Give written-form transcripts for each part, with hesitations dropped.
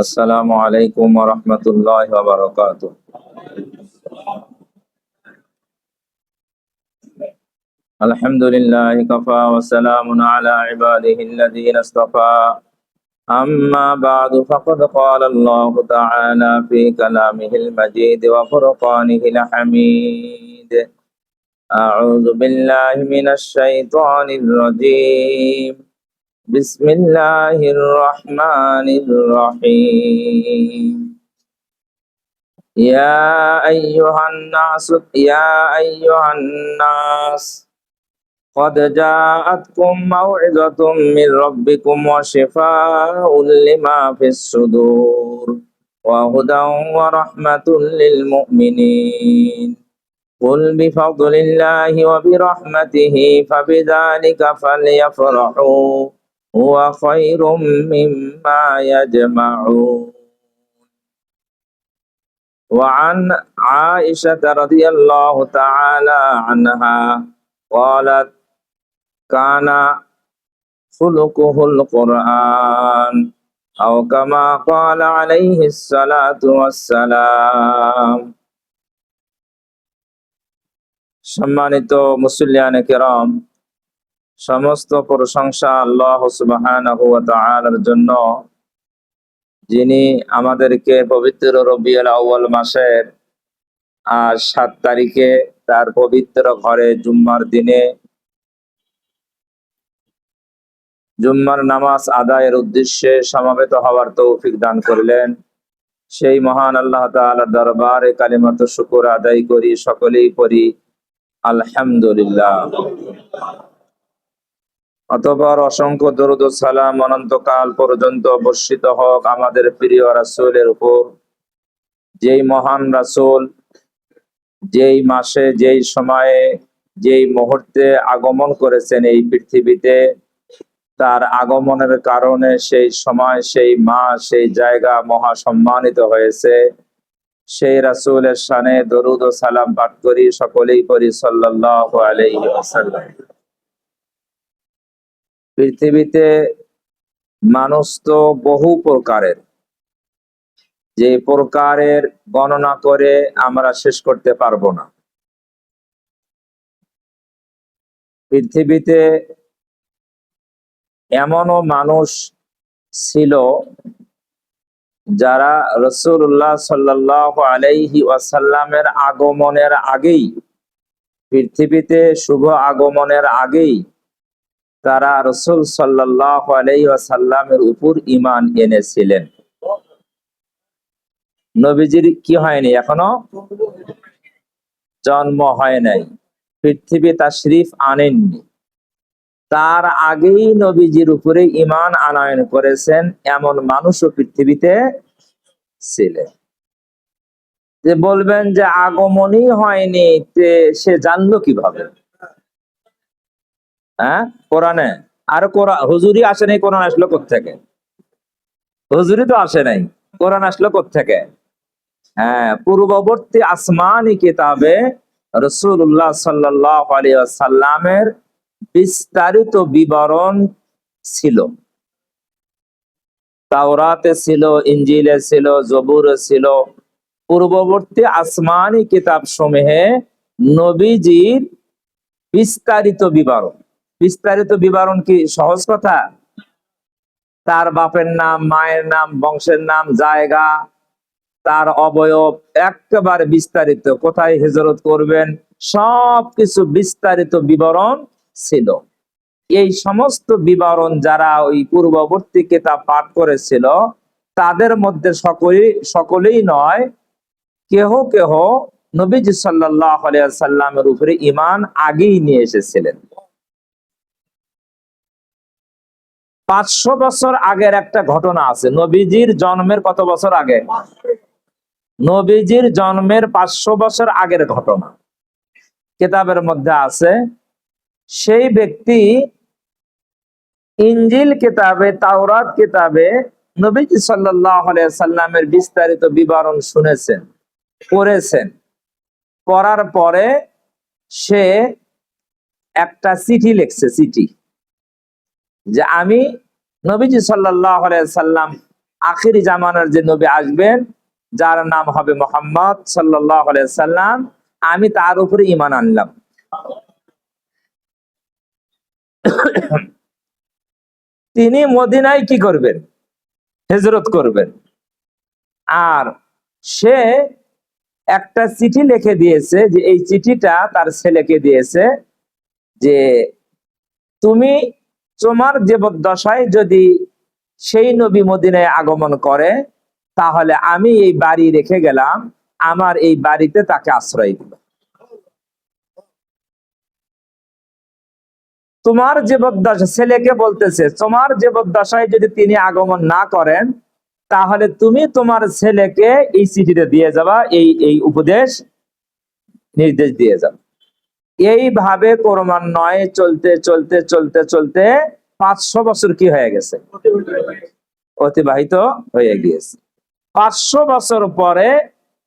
আসসালামু আলাইকুম ওয়া রাহমাতুল্লাহি ওয়া বারাকাতুহু। আলহামদুলিল্লাহি কাফা ওয়া সালামুন আলা ইবাদিহিল্লাযীনা ইসতাফা। আম্মা বা'দু ফাকাদ ক্বালা আল্লাহু তাআলা ফী কালামিহিল মাজিদ ওয়া ফুরকানিহিল হামিদ। আউযু বিল্লাহি মিনাশ শাইতানির রাজীম। বিসমিল্লাহির রাহমানির রাহিম। يا أيها الناس قد جاءتكم موعظة من ربكم وشفاء لما في الصدور وهدى ورحمة للمؤمنين قل بفضل الله وبرحمته فبذلك فليفرحوا هو خير مما يجمعون وعن عائشة رضي الله تعالى عنها قالت كان خلقه القرآن أو كما قال عليه الصلاة والسلام। সম্মানিত মুসল্লিয়ানে কেরাম, সমস্ত প্রশংসা আল্লাহ সুবহানাহু ওয়া তাআলার জন্য, যিনি আমাদেরকে পবিত্র রবিউল আউয়াল মাসের 7 তারিখে তার পবিত্র ঘরে জুম্মার দিনে জুম্মার নামাজ আদায়ের উদ্দেশ্যে সমবেত হওয়ার তৌফিক দান করলেন। সেই মহান আল্লাহ তাআলার দরবারে কালিমাত শুকর আদায় করি, সকলেই পড়ি আলহামদুলিল্লাহ। অতঃপর অসংখ্য দরুদ ও সালাম অনন্তকাল পর্যন্ত বর্ষিত হোক আমাদের প্রিয় রাসূলের উপর, যেই মহান রাসূল যেই মাসে, যেই সময়ে, যেই মুহূর্তে আগমন করেছেন এই পৃথিবীতে, তার আগমনের কারণে সেই সময়, সেই মাস, সেই জায়গা মহা সম্মানিত হয়েছে। সেই রাসূলের শানে দরুদ ও সালাম পাঠ করি, সকলেই পড়ি সাল্লাল্লাহু আলাইহি ওয়াসাল্লাম। পৃথিবীতে মানুষ তো বহু প্রকারের, যে প্রকারের গণনা করে আমরা শেষ করতে পারবো না। পৃথিবীতে এমনও মানুষ ছিল যারা রাসূলুল্লাহ সাল্লাল্লাহু আলাইহি ওয়াসাল্লামের আগমনের আগেই, পৃথিবীতে শুভ আগমনের আগেই তারা রাসূল সাল্লাল্লাহু আলাইহি ওয়াসাল্লামের উপর ঈমান এনেছিলেন। নবীজির কি হয়নি, এখনো জন্ম হয় নাই, পৃথিবী তাশরীফ আনেননি, তার আগেই নবীজির উপরে ঈমান আনয়ন করেছেন এমন মানুষও পৃথিবীতে ছিলেন। যে বলবেন যে আগমনই হয়নি, সে জানলো কিভাবে? কোরআনে আর হুজুরি আসে নাই, কোরআন আসলো কোত্থেকে? হুজুরি তো আসে নাই, কোরআন আসলো কোত্থেকে? পূর্ববর্তী আসমানি কিতাবে রাসূলুল্লাহ সাল্লাল্লাহু আলাইহি ওয়াসাল্লামের বিস্তারিত বিবরণ ছিল। তাওরাতে ছিল, ইনজিলে ছিল, জবুরে ছিল। পূর্ববর্তী আসমানি কিতাব সমূহে নবীজির বিস্তারিত বিবরণ। বিস্তারিত বিবরণ কি সহজ কথা? তার বাপের নাম, মায়ের নাম, বংশের নাম, জায়গা, তার অবয়ব, একেবারে বিস্তারিত, কোথায় হিজরত করবেন, সবকিছু বিস্তারিত বিবরণ ছিল। এই সমস্ত বিবরণ যারা ওই পূর্ববর্তী কিতাব পাঠ করেছিল, তাদের মধ্যে সকলেই নয়, কেহ কেহ নবীজি সাল্লাল্লাহু আলাইহি ওয়াসাল্লামের উপরে ঈমান আগেই নিয়ে এসেছিলেন। 500 বছর আগের একটা ঘটনা আছে। নবীজির জন্মের কত বছর আগে? নবীজির জন্মের 500 বছর আগের ঘটনা কিতাবের মধ্যে আছে। সেই ব্যক্তি ইনজিল কিতাবে, তাওরাত কিতাবে নবীজি সাল্লাল্লাহু আলাইহি ওয়াসাল্লামের বিস্তারিত বিবরণ শুনেছেন, পড়েছেন। পড়ার পরে সে একটা চিঠি লিখছে, চিঠি, যে আমি নবীজি সাল্লাল্লাহু আলাইহি ওয়াসাল্লাম আখিরি জামানার যে নবী আসবেন, যার নাম হবে মুহাম্মদ সাল্লাল্লাহু আলাইহি সাল্লাম, আমি তার উপরে ঈমান আনলাম। তিনি মদিনায় কি করবেন? হিজরত করবেন। আর সে একটা চিঠি লিখে দিয়েছে, যে এই চিঠিটা তার ছেলেকে দিয়েছে, যে তুমি তোমার জীবদ্দশায় যদি সেই নবী মদিনায় আগমন করে, তাহলে আমি এই বাড়ি রেখে গেলাম, আমার এই বাড়িতে তাকে আশ্রয় দিবে। তোমার জীবদ্দশা, ছেলেকে বলতেছে, তোমার জীবদ্দশায় যদি তিনি আগমন না করেন, তাহলে তুমি তোমার ছেলেকে এই চিঠিতে দিয়ে যাবা, এই এই উপদেশ নির্দেশ দিয়ে যাবা। এইভাবে ক্রমান্বয়ে চলতে চলতে চলতে চলতে 500 বছর কি হয়ে গেছে? অতিবাহিত হয়ে গিয়েছে। 500 বছর পরে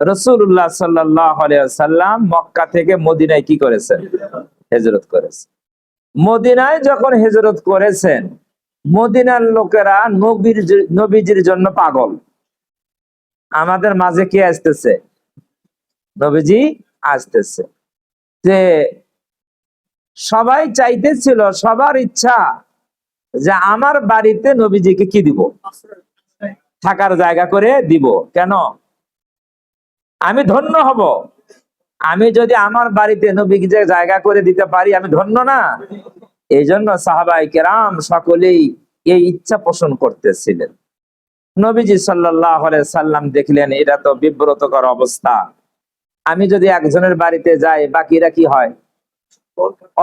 রাসূলুল্লাহ সাল্লাল্লাহু আলাইহি ওয়াসাল্লাম মক্কা থেকে মদিনায় কি করেছেন? হিজরত করেছেন। মদিনায় যখন হিজরত করেছেন, মদিনার লোকেরা নবীজির জন্য পাগল। আমাদের মাঝে কে আসতেছে? নবীজি আসতেছে। যে সবাই চাইতেছিল, সবার ইচ্ছা যে আমার বাড়িতে নবীজিকে কি দিব? থাকার জায়গা করে দিব। কেন? আমি ধন্য হব। আমি যদি আমার বাড়িতে নবীকে জায়গা করে দিতে পারি, আমি ধন্য না? এই জন্য সাহাবায়ে কেরাম সকলেই এই ইচ্ছা পোষণ করতেছিলেন। নবীজি সাল্লাল্লাহু আলাইহি সাল্লাম দেখলেন এটা তো বিব্রতকর অবস্থা, আমি যদি একজনের বাড়িতে যাই, বাকিরা কি হয়?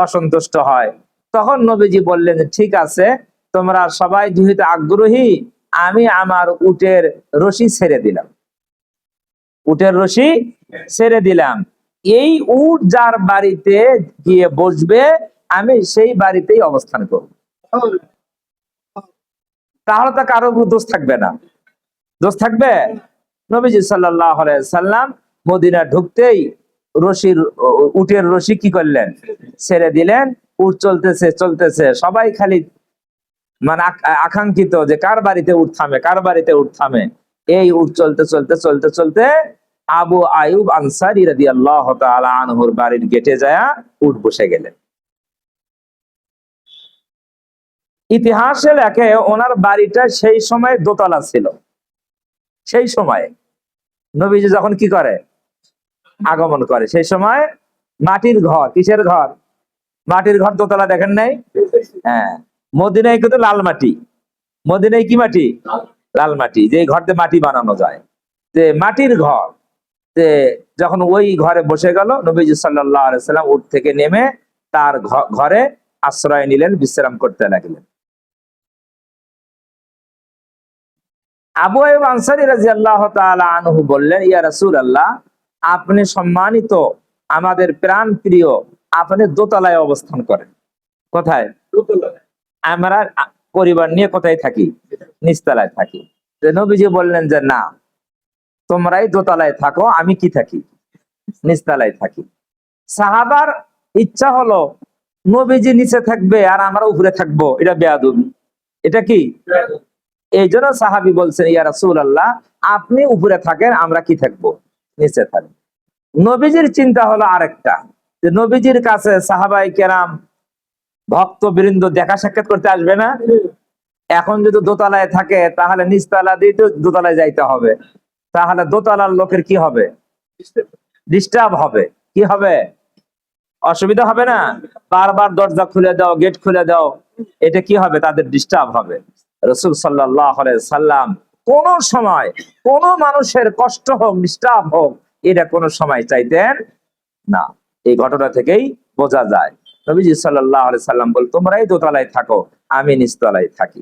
অসন্তুষ্ট হয়। তখন নবীজি বললেন, ঠিক আছে, তোমরা সবাই যেহেতু আগ্রহী, আমি আমার উটের রশি ছেড়ে দিলাম। উটের রশি ছেড়ে দিলাম। এই উট যার বাড়িতে গিয়ে বসবে, আমি সেই বাড়িতেই অবস্থান করব। তাহলে তো কারো দোষ থাকবে না। দোষ থাকবে? নবীজি সাল্লাল্লাহু আলাইহি সাল্লাম মদিনা ঢুকতেই উটের রশি কি করলেন? ছেড়ে দিলেন। উট চলতেছে চলতেছে, সবাই খালি মানে আকাঙ্ক্ষিত যে কার বাড়িতে উট থামে, কার বাড়িতে উট থামে। এই উট চলতে চলতে চলতে চলতে আবু আয়ুব আনসারী রাদিয়াল্লাহু তাআলা আনহুর বাড়ির গেটে যায় উট বসে গেলেন। ইতিহাসে লেখে ওনার বাড়িটা সেই সময় দোতলা ছিল। সেই সময় নবীজি যখন কি করে? আগমন করে, সেই সময় মাটির ঘর। কিসের ঘর? মাটির ঘর। দোতলা দেখেন নাই? হ্যাঁ। মদিনায় কিন্তু লাল মাটি। মদিনায় কি মাটি? লাল মাটি, যে ঘরতে মাটি বানানো যায়, যে মাটির ঘর। যখন ওই ঘরে বসে গেল, নবীজি সাল্লাল্লাহু আলাইহি সাল্লাম উট থেকে নেমে তার ঘরে আশ্রয় নিলেন, বিশ্রাম করতে লাগলেন। আবু আইয়ুব আনসারী রাদিয়াল্লাহু তাআলা আনহু বললেন, ইয়া রাসূলুল্লাহ, আপনি সম্মানিত, আমাদের প্রাণ প্রিয়, আপনি দোতলায় অবস্থান করেন। কোথায়? আমরা পরিবার নিয়ে কোথায় থাকি? নিচতলায় থাকি। নবীজি বললেন যে না, তোমরাই দোতলায় থাকো, আমি কি থাকি? নিচতলায় থাকি। সাহাবার ইচ্ছা হলো নবীজি নিচে থাকবে আর আমরা উপরে থাকবো, এটা বেয়াদবি। এটা কি? এই জন্য সাহাবী বলছেন, ইয়া রাসূলুল্লাহ, আপনি উপরে থাকেন, আমরা কি থাকবো? নিচে থাকবো। নবীজির চিন্তা হলো আরেকটা, যে নবীজির কাছে সাহাবায়ে কেরাম ভক্তবৃন্দ দেখা সাক্ষাৎ করতে আসবে না? এখন যদি দোতলায় থাকে, তাহলে নিচতলা দিয়ে তো দোতলায় যাইতে হবে। তাহলে দোতলার লোকের কি হবে? ডিস্টার্ব হবে। কি হবে? অসুবিধা হবে না? বারবার দরজা খুলে দাও, গেট খুলে দাও, এটা কি হবে? তাদের ডিস্টার্ব হবে। রাসূল সাল্লাল্লাহু আলাইহি সাল্লাম কোন সময় কোন মানুষের কষ্ট হোক, ডিস্টার্ব হোক, এটা কোন সময় চাইতেন না। এই ঘটনা থেকেই বোঝা যায়। নবীজি সাল্লাল্লাহু আলাইহি সাল্লাম বল, তোমরাই দোতলায় থাকো, আমি নিচতলায় থাকি।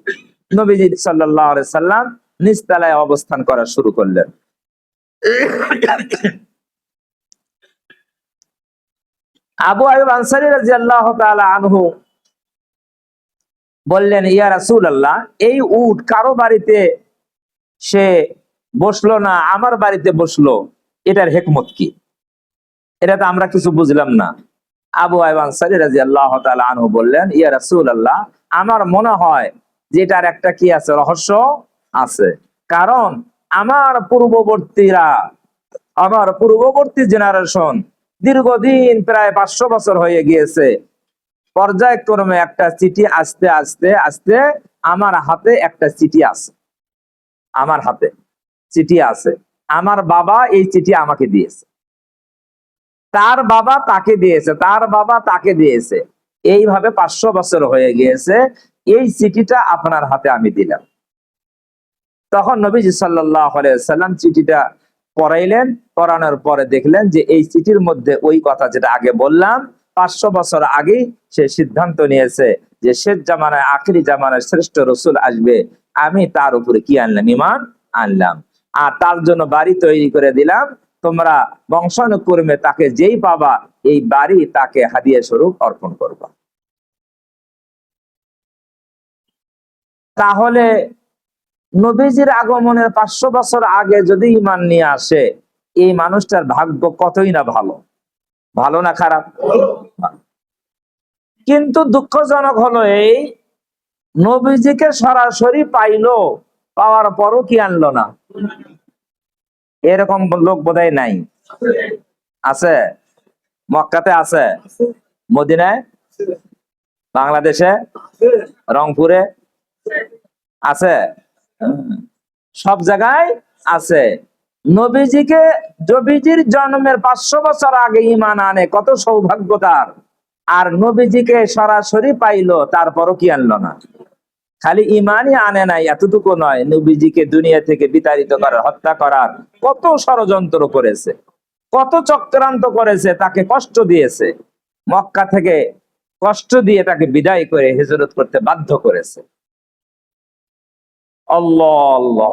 নবীজি সাল্লাল্লাহু আলাইহি সাল্লাম নিচতলায় অবস্থান করা শুরু করলেন। আবু আইয়ুব আনসারী রাদিয়াল্লাহু তাআলা আনহু বললেন, ইয়া রাসূলুল্লাহ, এই উট কারো বাড়িতে সে বসলো না, আমার বাড়িতে বসলো, এটার হিকমত কি? এটা তো আমরা কিছু বুঝলাম না। আবু আইয়ুব আনসারী রাদিয়াল্লাহু তাআলা আনহু বললেন, ইয়া রাসূলুল্লাহ, আমার মনে হয় যে এটার একটা কি আছে? রহস্য আছে। কারণ আমার পূর্ববর্তীরা, আমার পূর্ববর্তী জেনারেশন দীর্ঘদিন প্রায় 500 বছর হয়ে গিয়েছে, পর্যায়ক্রমে একটা চিঠি আস্তে আস্তে আস্তে আমার হাতে একটা চিঠি আছে, আমার হাতে চিঠি আছে। আমার বাবা এই চিঠি আমাকে দিয়েছে, তার বাবা তাকে দিয়েছে, তার বাবা তাকে দিয়েছে, এইভাবে 500 বছর হয়ে গিয়েছে। এই চিঠিটা আপনার হাতে আমি দিলাম। তখন নবীজি সাল্লাল্লাহু আলাইহি ওয়াসাল্লাম চিঠিটা পড়াইলেন। পড়ানোর পরে দেখলেন যে এই চিঠির মধ্যে ওই কথা যেটা আগে বললাম, 500 বছর আগেই সে সিদ্ধান্ত নিয়েছে যে শেষ জামানায়, আখিরি জামানায় শ্রেষ্ঠ রসুল আসবে, আমি তার উপরে কি আনলাম? ঈমান আনলাম। আর তার জন্য বাড়ি তৈরি করে দিলাম, তোমরা বংশানুক্রমে তাকে যেই পাবা এই বাড়ি তাকে হাদিয়া স্বরূপ অর্পণ করবা। তাহলে নবীজির আগমনের 500 বছর আগে যদি ঈমান নিয়ে আসে, এই মানুষটার ভাগ্য কতই না ভালো, ভালো না খারাপ? কিন্তু দুঃখজনক হলো এই, নবীজিকে সরাসরি পাইলো, পাওয়ার পরও কি আনলো না? এরকম লোক বোধহয় নাই। আছে? মক্কাতে আছে, মদিনায়, বাংলাদেশে, রংপুরে আছে, সব জায়গায় আছে। নবীজিকে, নবীজির জন্মের 500 বছর আগে ঈমান আনে, কত সৌভাগ্য তার। আর নবীজিকে সরাসরি পাইলো, তারপরও কি আনলো না? খালি ঈমানই আনে নাই এতটুকু নয়, নবীজিকে দুনিয়া থেকে বিতাড়িত করার, হত্যা করার কত ষড়যন্ত্র করেছে, কত চক্রান্ত করেছে, তাকে কষ্ট দিয়েছে, মক্কা থেকে কষ্ট দিয়ে তাকে বিদায় করে হিজরত করতে বাধ্য করেছে। আল্লাহ আল্লাহ।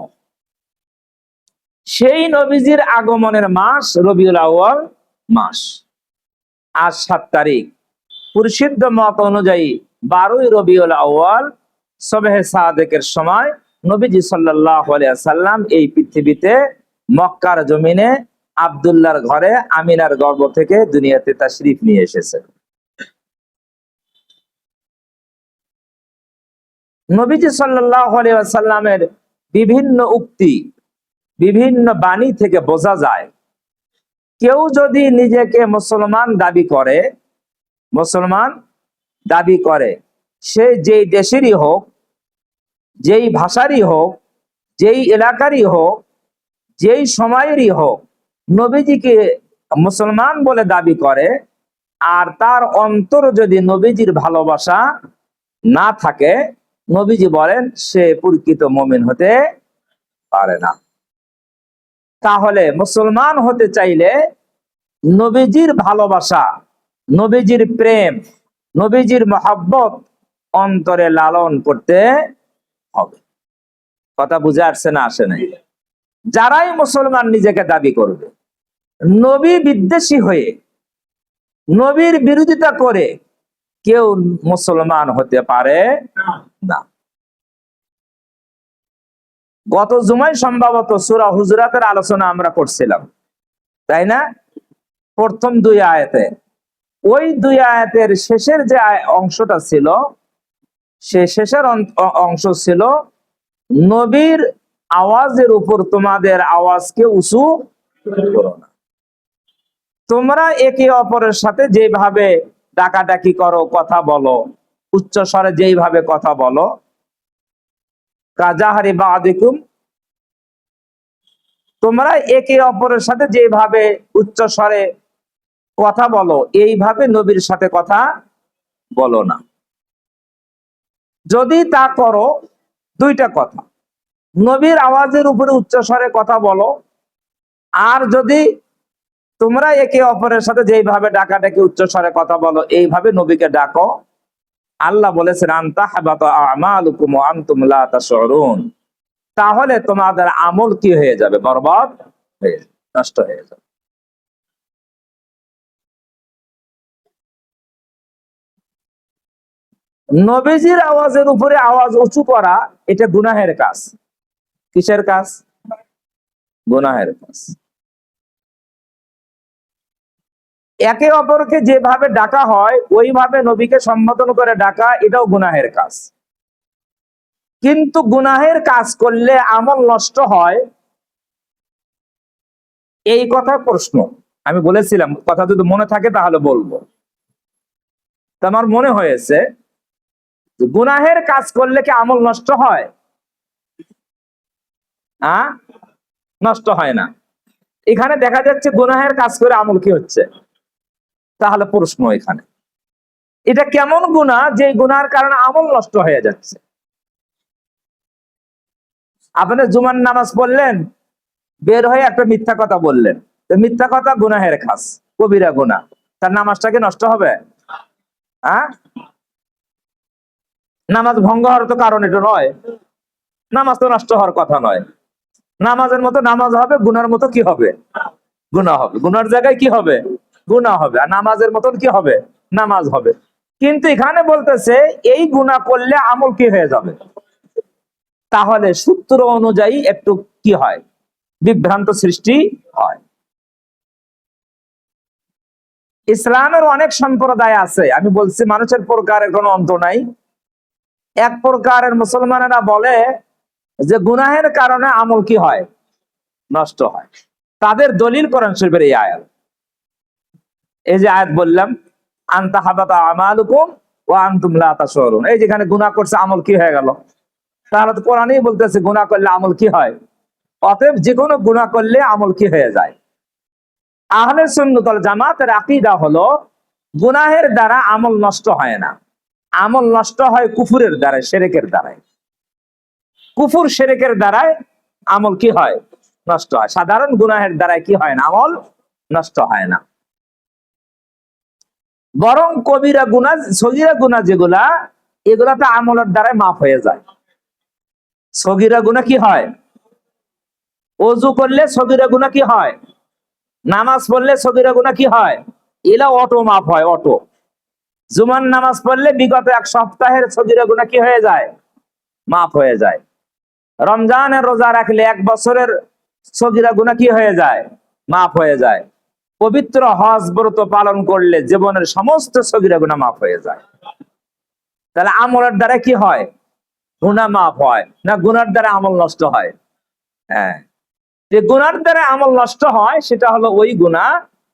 সেই নবীজির আগমনের মাস রবিউল আউয়াল মাস। আজ 7 তারিখ, প্রসিদ্ধ মত অনুযায়ী 12ই রবিউল আউয়াল সবহে সাদেকের সময় নবীজি সাল্লাল্লাহু আলাইহি ওয়াসাল্লাম এই পৃথিবীতে মক্কার জমিনে আব্দুল্লাহর ঘরে আমিনার গর্ভ থেকে দুনিয়াতে তাশরীফ নিয়ে এসেছেন। নবীজি সাল্লাল্লাহু আলাইহি ওয়াসাল্লামের বিভিন্ন উক্তি, বিভিন্ন বাণী থেকে বোঝা যায়, কেউ যদি নিজেকে মুসলমান দাবি করে, মুসলমান দাবি করে, সে যেই দেশেরই হোক, যেই ভাষারই হোক, যেই এলাকারই হোক, যেই সময়েরই হোক, নবীজিকে মুসলমান বলে দাবি করে, আর তার অন্তর যদি নবীজির ভালোবাসা না থাকে, নবীজি বলেন সে প্রকৃত মুমিন হতে পারে না। তাহলে মুসলমান হতে চাইলে নবীজির ভালোবাসা, নবীজির প্রেম, নবীজির মহব্বত অন্তরে লালন করতে হবে। কথা বুঝে আসছে না আসে নাই? যারাই মুসলমান নিজেকে দাবি করবে, নবী বিদ্বেষী হয়ে, নবীর বিরোধিতা করে কেউ মুসলমান হতে পারে না। গত জুমায় সম্ভবত সূরা হুজুরাতের আলোচনা আমরা করছিলাম, তাই না? প্রথম 2 আয়াতে, ওই 2 আয়াতের শেষের যে অংশটা ছিল, সে শেষের অংশ ছিল, নবীর আওয়াজের উপর তোমাদের আওয়াজকে উঁচু করো না। তোমরা একে অপরের সাথে যেভাবে ডাকাডাকি করো, কথা বলো, উচ্চ স্বরে যেইভাবে কথা বলো, কাজাহারি বাদিকুম, তোমরা একে অপরের সাথে যেভাবে উচ্চ স্বরে কথা বলো, এইভাবে নবীর সাথে কথা বলো না। যদি তা করো, 2টা কথা, নবীর আওয়াজের উপরে উচ্চ স্বরে কথা বলো, আর যদি তোমরা একে অপরের সাথে যেইভাবে ডাকাডাকি উচ্চ স্বরে কথা বলো, এইভাবে নবীকে ডাকো, আল্লাহ বলেছেন আনতাহবাতা আমালুকুম ওয়া আনতুম লা তাশউরুন, তাহলে তোমাদের আমল কি হয়ে যাবে? বরবাদ হয়ে যাবে, নষ্ট হয়ে যাবে। নবীজির আওয়াজের উপরে আওয়াজ উঁচু করা, এটা গুনাহের কাজ। কিসের কাজ? গুনাহের কাজ। একে অপরকে যেভাবে ডাকা হয় ওইভাবে নবীকে সম্বোধন করে ডাকা, এটাও গুনাহের কাজ। কিন্তু গুনাহের কাজ করলে আমল নষ্ট হয়, এই কথা প্রশ্ন। আমি বলেছিলাম কথা যদি মনে থাকে তাহলে বলবো। তো আমার মনে হয়েছে গুনাহের কাজ করলে কি আমল নষ্ট হয়? নষ্ট হয় না। এখানে দেখা যাচ্ছে গুনাহের কাজ করে আমল কি হচ্ছে? তাহলে প্রশ্ন এখানে, এটা কেমন গুনাহ যে গুনার কারণে আমল নষ্ট হয়ে যাচ্ছে? আপনি জুমার নামাজ পড়লেন, বের হয়ে একটা মিথ্যা কথা বললেন, তো মিথ্যা কথা গুনাহের কাজ, কবিরা গুনাহ, তার নামাজটা কি নষ্ট হবে? হ্যাঁ, নামাজ ভঙ্গ হওয়ার তো কারণ এটা নয়, নামাজ তো নষ্ট হওয়ার কথা নয়। নামাজের মতো নামাজ হবে, গুনার মতো কি হবে? গুনাহ হবে। গুনার জায়গায় কি হবে? গুনাহ হবে। আর নামাজের মতন কি হবে? নামাজ হবে। কিন্তু এখানে বলতেছে এই গুনাহ করলে আমল কি হয়ে যাবে? তাহলে সূত্র অনুযায়ী একটু কি হয়? বিভ্রান্ত সৃষ্টি হয়। ইসলামের অনেক সম্প্রদায় আছে, আমি বলছি মানুষের প্রকারের কোনো অন্ত নাই। এক প্রকারের মুসলমানেরা বলে যে গুনাহের কারণে আমল কি হয়? নষ্ট হয়। তাদের দলিল কোরআন শরীফের এই আয়াত। এই যে আয়াত বললাম, আনতা হাবাতা আমালুকুম ওয়া আনতুম লা তাশউরুন, এই যেখানে গুনাহ করছে আমল কি হয়ে গেল? তাহলে তো কোরআনই বলতেছে গুনাহ করলে আমল কি হয়। অতএব যে কোনো গুনাহ করলে আমল কি হয়ে যায়। আহলে সুন্নাত ওয়াল জামাতের আকীদা হলো গুনাহের দ্বারা আমল নষ্ট হয় না, আমল নষ্ট হয় কুফুরের দ্বারা, শিরকের দ্বারাই। কুফুর শিরকের দ্বারাই আমল কি হয়? নষ্ট হয়। সাধারণ গুনাহের দ্বারাই কি হয় না? আমল নষ্ট হয় না। বরং কবিরা গুনাহ, সগীরা গুনাহ যেগুলা, এগুলা তো আমলের দ্বারাই মাফ হয়ে যায়। সগীরা গুনাহ কি হয়? ওযু করলে সগীরা গুনাহ কি হয়? নামাজ পড়লে সগীরা গুনাহ কি হয়? এলা অটো মাফ হয়, অটো। জুমার নামাজ পড়লে বিগত এক সপ্তাহের সগীরা গুনাহ কি হয়ে যায়? মাফ হয়ে যায়। রমজানের রোজা রাখলে এক বছরের সগীরা গুনাহ কি হয়ে যায়? মাফ হয়ে যায়। পবিত্র হজ ব্রত পালন করলে জীবনের সমস্ত সগীরা গুনাহ মাফ হয়ে যায়। তাহলে আমলের দ্বারা কি হয়? গুনাহ মাফ হয় না, গুনার দ্বারা আমল নষ্ট হয়? হ্যাঁ, যে গুনার দ্বারা আমল নষ্ট হয় সেটা হলো ওই গুনাহ,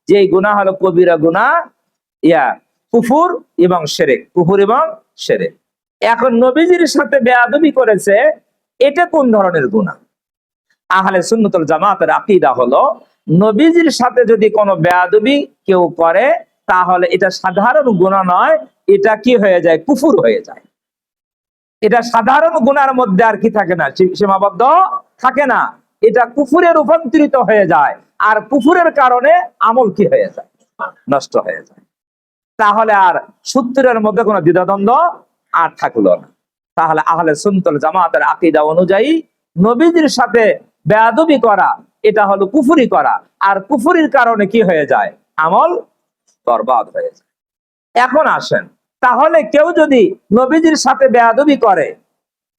যে গুনাহ হলো কবিরা গুনাহ, কুফুর এবং শিরক, কুফুর এবং শিরক। এখন নবীজির সাথে বেয়াদবি করেছে, এটা কোন ধরনের গুনাহ? আহলে সুন্নাত ওয়াল জামাতের আকীদা হলো নবীজির সাথে যদি কোনো বেয়াদবি কেউ করে তাহলে এটা সাধারণ গুনাহ নয়, এটা কি হয়ে যায়? কুফুর হয়ে যায়। এটা সাধারণ গুনার মধ্যে আর কি থাকে না, সীমাবদ্ধ থাকে না, এটা কুফুরে রূপান্তরিত হয়ে যায়। আর কুফুরের কারণে আমল কি হয়ে যায়? নষ্ট হয়ে যায়। তাহলে আর সূত্রের মধ্যে কোনো দ্বিধাদ্বন্দ্ব আর থাকলো না। তাহলে আহলে সুন্নাত ওয়াল জামাতের আকীদা অনুযায়ী নবীজির সাথে বেয়াদবি করা এটা হলো কুফরি করা, আর কুফরির কারণে কি হয়ে যায়? আমল বরবাদ হয়ে যায়। এখন আসেন, তাহলে কেউ যদি নবীজির সাথে বেয়াদবি করে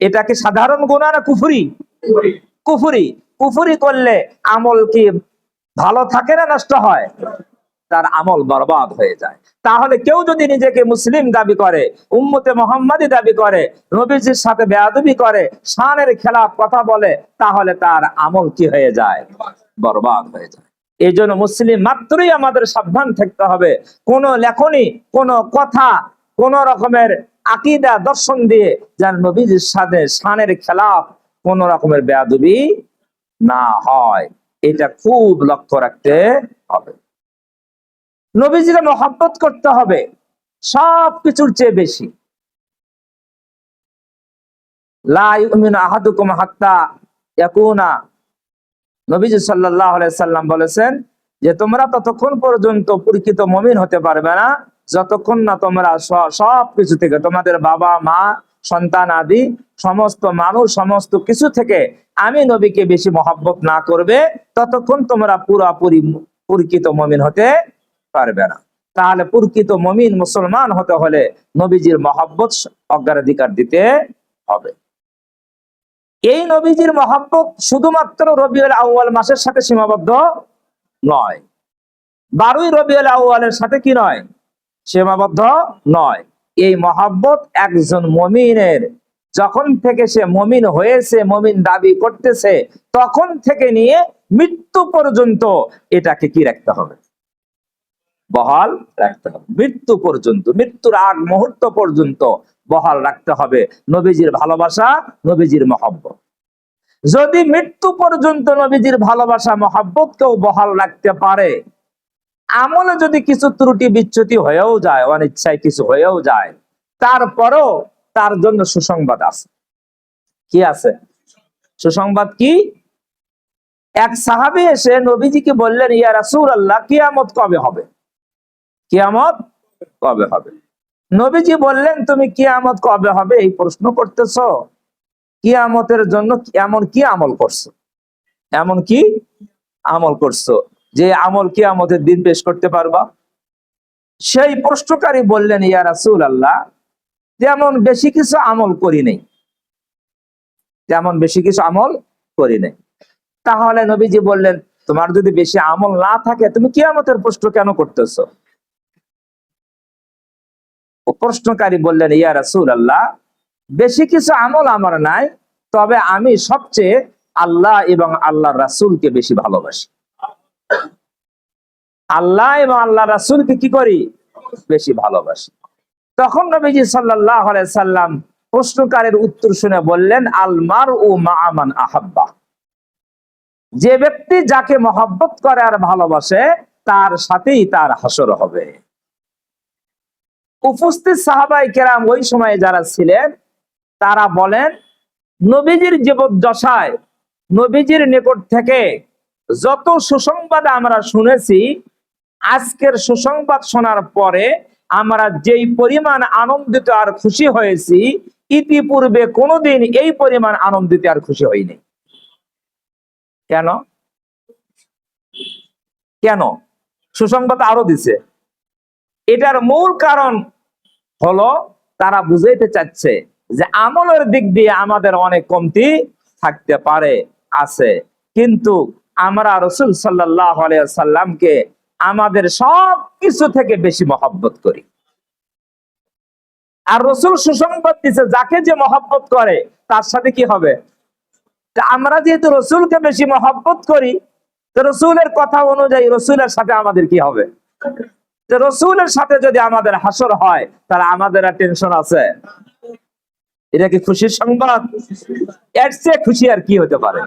এটা কি সাধারণ গুনাহ না কুফরি? কুফরি। কুফরি করলে আমল কি ভালো থাকে না নষ্ট হয়? তার আমল বরবাদ হয়ে যায়। তাহলে কেউ যদি নিজেকে মুসলিম দাবি করে, উম্মতে মুহাম্মাদি দাবি করে, নবীজির সাথে বেয়াদবি করে, শানের খেলাফ কথা বলে, তাহলে তার আমল কি হয়ে যায়? বরবাদ হয়ে যায়। এই জন্য মুসলিম মাত্রই আমাদের সাবধান থাকতে হবে, কোন লেখনী, কোন কথা, কোন রকমের আকীদা দর্শন দিয়ে যেন নবীজির সাথে শানের খেলাফ কোন রকমের বেয়াদবি না হয়, এটা খুব লক্ষ্য রাখতে হবে। নবীজিকে মহব্বত করতে হবে সবকিছুর চেয়ে বেশি। লা ইউমিনু আহাদুকুম হাত্তা ইয়াকুনা, নবীজি সাল্লাল্লাহু আলাইহি সাল্লাম বলেছেন যে তোমরা ততক্ষণ পর্যন্ত প্রকৃত মুমিন হতে পারবে না যতক্ষণ না তোমরা সবকিছু থেকে, তোমাদের বাবা মা সন্তান আদি সমস্ত মানুষ সমস্ত কিছু থেকে আমি নবীকে বেশি মহব্বত না করবে, ততক্ষণ তোমরা পুরোপুরি প্রকৃত মুমিন হতে পারবে না। তাহলে প্রকৃত মুমিন মুসলমান হতে হলে নবীজির মহব্বত অগ্রাধিকার দিতে হবে। এই নবীজির মহব্বত শুধুমাত্র রবিউল আউয়াল মাসের সাথে সীমাবদ্ধ নয়, 12ই রবিউল আউয়ালের সাথে কি নয়? সীমাবদ্ধ নয়। এই মহব্বত একজন মুমিনের যখন থেকে সে মুমিন হয়েছে, মুমিন দাবি করতেছে, তখন থেকে নিয়ে মৃত্যু পর্যন্ত এটাকে কি রাখতে হবে? বহাল রাখতে হবে। মৃত্যু পর্যন্ত, মৃত্যুর আগ মুহূর্ত পর্যন্ত বহাল রাখতে হবে নবীজির ভালোবাসা, নবীজির মহব্বত। যদি মৃত্যু পর্যন্ত নবীজির ভালোবাসা মহব্বত কেউ বহাল রাখতে পারে, আমলে যদি কিছু ত্রুটি বিচ্যুতি হয়েও যায়, অনিচ্ছায় কিছু হয়েও যায়, তারপরও তার জন্য সুসংবাদ আছে। কি আছে? সুসংবাদ কি? এক সাহাবী এসে নবীজিকে বললেন, ইয়া রাসূলুল্লাহ, কিয়ামত কবে হবে? কিয়ামত কবে হবে? নবীজি বললেন, তুমি কিয়ামত কবে হবে এই প্রশ্ন করতেছো? কিয়ামতের জন্য এমন কি আমল করছো, এমন কি আমল করছো যে আমল কিয়ামতের দিন পেশ করতে পারবা? সেই প্রশ্নকারী বললেন, ইয়া রাসূলুল্লাহ, তেমন বেশি কিছু আমল করি নাই, তেমন বেশি কিছু আমল করি নাই। তাহলে নবীজি বললেন, তোমার যদি বেশি আমল না থাকে তুমি কিয়ামতের প্রশ্ন কেন করতেছো? প্রশ্নকারী বললেন, ইয়া রাসূলুল্লাহ, বেশি কিছু আমল আমার নাই, তবে আমি সবচেয়ে আল্লাহ এবং আল্লাহর রাসূলকে বেশি ভালোবাসি। আল্লাহ এবং আল্লাহ রাসূলকে কি করি? বেশি ভালোবাসি। তখন নবীজি সাল্লাল্লাহু আলাইহি সাল্লাম প্রশ্নকারীর উত্তর শুনে বললেন, আল মারউ মা'a মান আহাব্বা, যে ব্যক্তি যাকে মহব্বত করে আর ভালোবাসে তার সাথেই তার হাসর হবে। উপস্থিত সাহাবায়ে কেরাম ওই সময়ে যারা ছিলেন তারা বলেন, নবীজির জীবদ্দশায় নবীজির নিকট থেকে যত সুসংবাদ আমরা শুনেছি, আজকের সুসংবাদ শোনার পরে আমরা যেই পরিমাণ আনন্দিত আর খুশি হয়েছি, ইতিপূর্বে কোনোদিন এই পরিমাণ আনন্দিত আর খুশি হইনি। কেন? কেন সুসংবাদ আরো দিছে? এটার মূল কারণ হলো তারা বুঝাইতে চাচ্ছে যে আমলের দিক দিয়ে আমাদের অনেক কমতি থাকতে পারে, আছে, কিন্তু আমরা রাসূল সাল্লাল্লাহু আলাইহি ওয়াসাল্লামকে আমাদের সব কিছু থেকে বেশি মহব্বত করি। আর রাসূল সুসংবাদ দিয়েছে, যাকে যে মহব্বত করে তার সাথে কি হবে? আমরা যেহেতু রাসূলকে বেশি মহব্বত করি, তো রাসূলের কথা অনুযায়ী রাসূলের সাথে আমাদের কি হবে? রাসূলের সাথে যদি আমাদের হাসর হয়, তাহলে আমাদের আর টেনশন আছে? এটা কি খুশির সংবাদ? এর চেয়ে খুশি আর কি হতে পারে?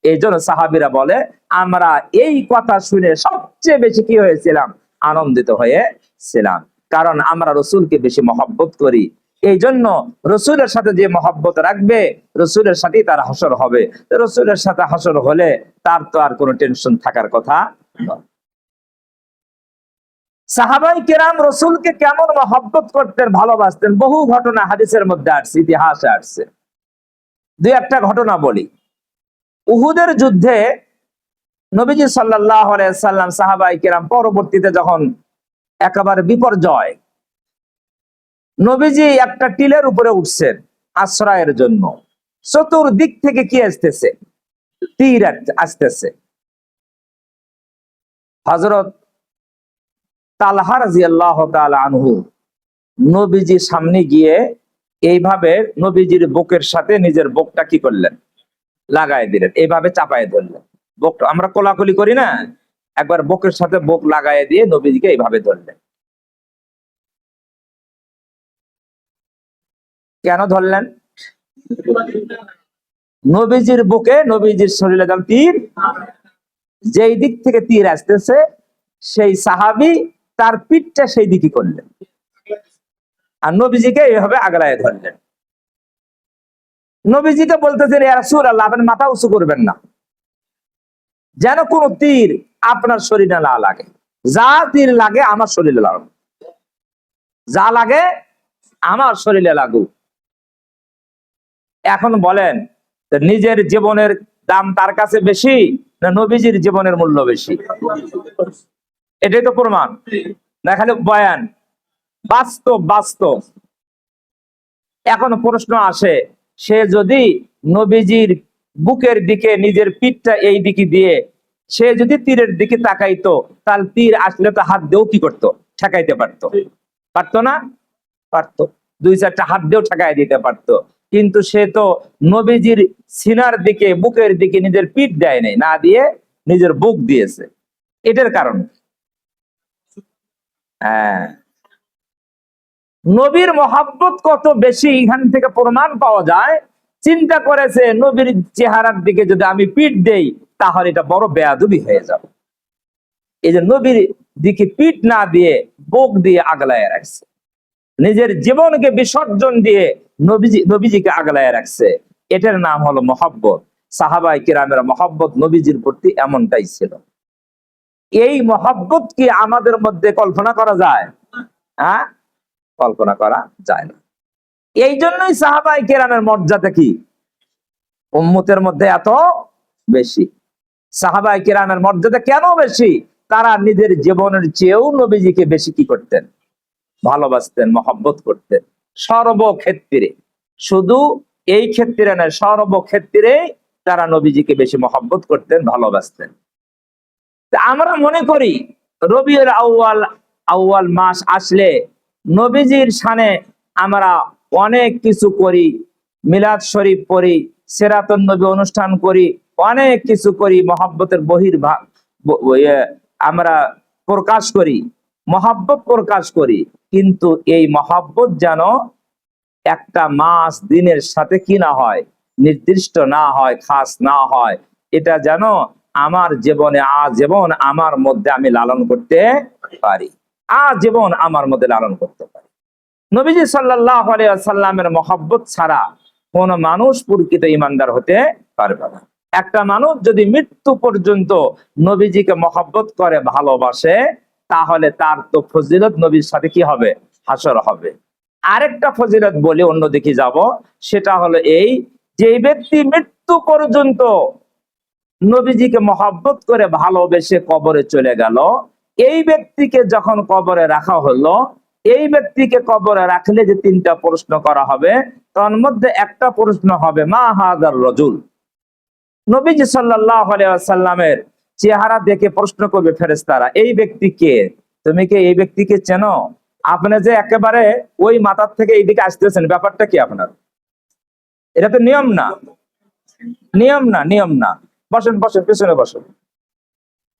এই জন্য সাহাবীরা বলে, আমরা এই কথা শুনে সবচেয়ে বেশি কি হয়েছিলাম? আনন্দিত হয়েছিলাম, কারণ আমরা রাসূলকে বেশি মহব্বত করি। এই জন্য রাসূলের সাথে যে মহব্বত রাখবে, রাসূলের সাথেই তার হাসর হবে। রাসূলের সাথে হাসর হলে তার তো আর কোনো টেনশন থাকার কথা নয়। সাহাবায়ে কেরাম রাসূলকে কেমন মহব্বত করতেন, ভালোবাসতেন, বহু ঘটনা হাদিসের মধ্যে আসছে, ইতিহাসে আসছে। দুই একটা ঘটনা বলি। উহুদের যুদ্ধে নবীজি সাল্লাল্লাহু আলাইহি সাল্লাম সাহাবায়ে কেরাম পরবর্তীতে যখন একেবারে বিপর্যয়, নবীজি একটা টিলের উপরে উঠছেন আশ্রয়ের জন্য। চতুর্দিক থেকে কি আসতেছে? তীর আসতেছে। হযরত তালহা রাদিয়াল্লাহু তাআলা আনহু নবীজির সামনে গিয়ে এইভাবে নবীজির বুকের সাথে নিজের বুকটা কি করলেন? লাগাই দিলেন, এইভাবে চাপায় ধরলেন। বুকটা আমরা কোলাকুলি করি না, একবার বুকের সাথে বুক লাগাই দিয়ে নবীজিকে এইভাবে ধরলেন। কেন ধরলেন? নবীজির বুকে, নবীজির শরীরে যখন তীর, যেই দিক থেকে তীর আসতেছে, সেই সাহাবী তার পিঠটা সেই দিকে করলেন আর নবীজিকে এইভাবে আগলায় ধরলেন। নবীজিকে বলতেছেন, ইয়া রাসূলুল্লাহ, আপনি মাথা উঁচু করবেন না, যেন কোনো তীর আপনার শরীরে না লাগে। যা তীর লাগে আমার শরীরে লাগুক, যা লাগে আমার শরীরে লাগুক। এখন বলেন, নিজের জীবনের দাম তার কাছে বেশি না নবীজির জীবনের মূল্য বেশি? এটাই তো প্রমাণ, না খালি বয়ান, বাস্তব বাস্তব। এখন প্রশ্ন আসে, সে যদি নবীজির বুকের দিকে নিজের পিঠটা এই দিকে দিয়ে সে যদি তীরের দিকে তাকাইতো, তাহলে তীর আসলে তো হাত দিয়েও কি করতো? ঠেকাইতে পারতো? পারতো না? পারতো। দুই চারটা হাত দিয়েও ঠেকাই দিতে পারতো। কিন্তু সে তো নবীজির সিনার দিকে, বুকের দিকে নিজের পিঠ দেয় নাই, না দিয়ে নিজের বুক দিয়েছে। এটার কারণ হ্যাঁ, নবীর মহাব্বত কত বেশি এখান থেকে প্রমাণ পাওয়া যায়। চিন্তা করেছে নবীর চেহারার দিকে যদি আমি পিঠ দেই তাহলে এটা বড় বেয়াদবি হয়ে যাবে। এই যে নবীর দিকে পিঠ না দিয়ে বুক দিয়ে আগলায় রাখছে, নিজের জীবনকে বিসর্জন দিয়ে নবীজিকে আগলায় রাখছে। এটার নাম হলো মহব্বত। সাহাবায়ে কিরামের মহব্বত নবীজির প্রতি এমনটাই ছিল। এই মহব্বত কি আমাদের মধ্যে কল্পনা করা যায়? হ্যাঁ, কল্পনা করা যায় না। এই জন্যই সাহাবায়ে কিরামের মর্যাদা কি উম্মতের মধ্যে এত বেশি। সাহাবায়ে কিরামের মর্যাদা কেন বেশি? তারা নিজের জীবনের চেয়েও নবীজিকে বেশি কি করতেন? ভালোবাসতেন, মহব্বত করতেন সর্বক্ষেত্রে। শুধু এই ক্ষেত্রে নয়, সর্বক্ষেত্রে তারা নবীজিকে বেশি মহব্বত করতেন, ভালোবাসতেন। আমরা মনে করি রবিউল আউয়াল, আউয়াল মাস আসলে নবীজির শানে আমরা অনেক কিছু করি, মিলাদ শরীফ পড়ি, সিরাতুন নবী অনুষ্ঠান করি, অনেক কিছু করি, মহব্বতের বহির্ভাগ আমরা প্রকাশ করি, মহব্বত প্রকাশ করি। কিন্তু এই মহব্বত যেন একটা মাস দিনের সাথে কি না হয়, নির্দিষ্ট না হয়, খাস না হয়। এটা যেন আমার জীবনে আজীবন আমার মধ্যে আমি লালন করতে পারি, আজীবন আমার মধ্যে লালন করতে পারি। নবীজি সাল্লাল্লাহু আলাইহি ওয়াসাল্লামের মহব্বত ছাড়া কোন মানুষ প্রকৃত ঈমানদার হতে পারবে না। একটা মানুষ যদি মৃত্যু পর্যন্ত নবীজিকে মহব্বত করে, ভালোবাসে, তাহলে তার তো ফজিলত নবীর সাথে কি হবে? হাসর হবে। আরেকটা ফজিলত বলি, অন্যদিকে যাব, সেটা হলো এই যে ব্যক্তি মৃত্যু পর্যন্ত নবীজিকে মহব্বত করে ভালোবেসে কবরে চলে গেল, এই ব্যক্তিকে যখন কবরে রাখা হলো, এই ব্যক্তিকে কবরে রাখলে যে তিনটা প্রশ্ন করা হবে, তার মধ্যে একটা প্রশ্ন হবে মা হাযার রাজুল। নবীজি সাল্লাল্লাহু আলাইহি ওয়াসাল্লামের চেহারা দেখে প্রশ্ন করবে ফেরেশতারা, এই ব্যক্তি কে? তুমি কি এই ব্যক্তিকে চেনো? আপনি যে একেবারে ওই মাথার থেকে এইদিকে আসতেছেন, ব্যাপারটা কি আপনার? এটা তো নিয়ম না, নিয়ম না, নিয়ম না। বসেন বসেন, পিছনে বসেন।